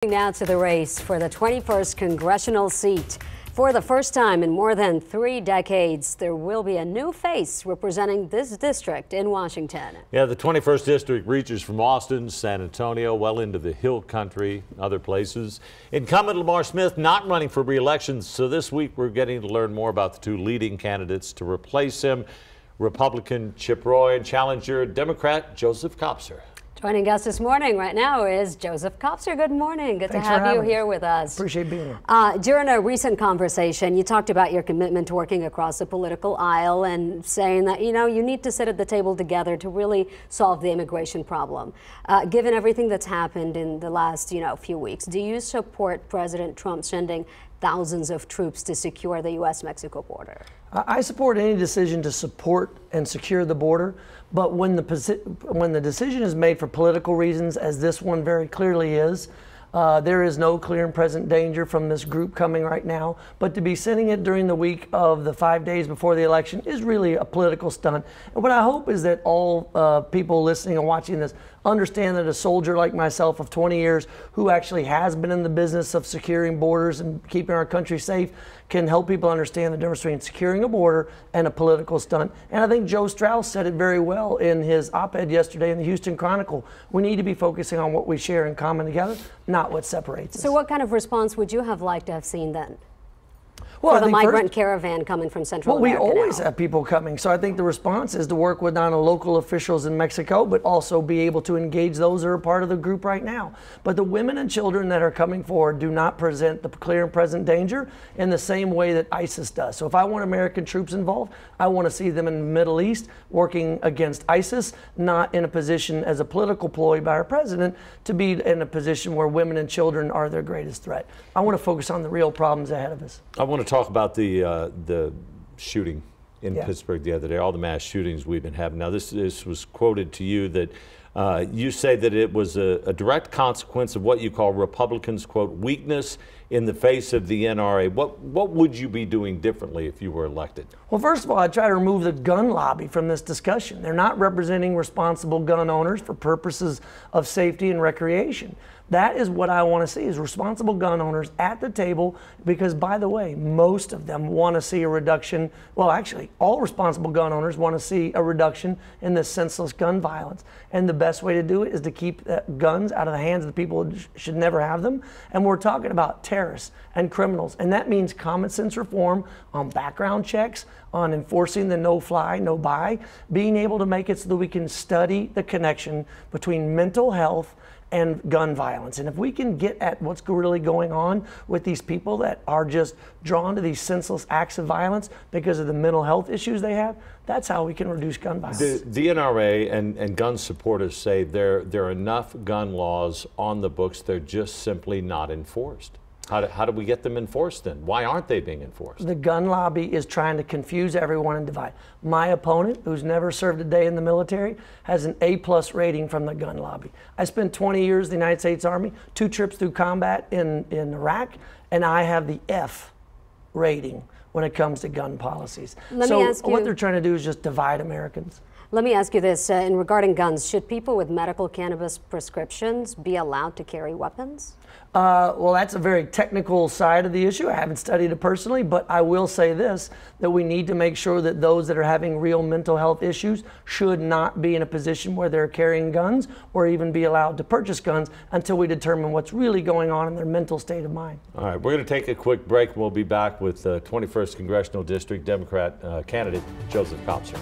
Now to the race for the 21st congressional seat. For the first time in more than 3 decades, there will be a new face representing this district in Washington. Yeah, the 21st district reaches from Austin, San Antonio, well into the Hill Country, other places. Incumbent Lamar Smith not running for re-election, so this week we're getting to learn more about the two leading candidates to replace him, Republican Chip Roy and challenger Democrat Joseph Kopser. Joining us this morning right now is Joseph Kopser. Good morning. Good to have you here with us. Appreciate being here. During a recent conversation, you talked about your commitment to working across the political aisle and saying that, you need to sit at the table together to really solve the immigration problem. Given everything that's happened in the last, few weeks, do you support President Trump sending thousands of troops to secure the U.S.-Mexico border? I support any decision to support and secure the border, but when the decision is made for political reasons, as this one very clearly is, there is no clear and present danger from this group coming right now. But to be sending it during the week of the 5 days before the election is really a political stunt. And what I hope is that all people listening and watching this understand that a soldier like myself of 20 years who actually has been in the business of securing borders and keeping our country safe can help people understand the difference between securing a border and a political stunt. And I think Joe Strauss said it very well in his op-ed yesterday in the Houston Chronicle. We need to be focusing on what we share in common together, not what separates us. So what kind of response would you have liked to have seen then? Well, for the migrant caravan coming from Central America. Well, we always have people coming. So I think the response is to work with not only local officials in Mexico, but also be able to engage those that are part of the group right now. But the women and children that are coming forward do not present the clear and present danger in the same way that ISIS does. So if I want American troops involved, I want to see them in the Middle East working against ISIS, not in a position as a political ploy by our president to be in a position where women and children are their greatest threat. I want to focus on the real problems ahead of us. I want to talk about the shooting in Pittsburgh the other day, all the mass shootings we've been having. Now, this was quoted to you that you say that it was a direct consequence of what you call Republicans' quote weakness in the face of the NRA. What would you be doing differently if you were elected? Well, first of all, I try to remove the gun lobby from this discussion. They're not representing responsible gun owners for purposes of safety and recreation. That is what I want to see, is responsible gun owners at the table, because, by the way, most of them want to see a reduction. Well, actually, all responsible gun owners want to see a reduction in this senseless gun violence. And the best way to do it is to keep guns out of the hands of the people who should never have them. And we're talking about terrorists and criminals. And that means common sense reform on background checks, on enforcing the no-fly, no-buy, being able to make it so that we can study the connection between mental health and gun violence. And if we can get at what's really going on with these people that are just drawn to these senseless acts of violence because of the mental health issues they have, that's how we can reduce gun violence. The NRA and gun supporters say there are enough gun laws on the books, they're just simply not enforced. How do we get them enforced then? Why aren't they being enforced? The gun lobby is trying to confuse everyone and divide. My opponent, who's never served a day in the military, has an A+ rating from the gun lobby. I spent 20 years in the United States Army, 2 trips through combat in Iraq, and I have the F rating when it comes to gun policies. So what they're trying to do is just divide Americans. Let me ask you this, in regarding guns, should people with medical cannabis prescriptions be allowed to carry weapons? Well, that's a very technical side of the issue. I haven't studied it personally, but I will say this, that we need to make sure that those that are having real mental health issues should not be in a position where they're carrying guns or even be allowed to purchase guns until we determine what's really going on in their mental state of mind. All right, we're going to take a quick break. We'll be back with 21st Congressional District Democrat candidate Joseph Kopser.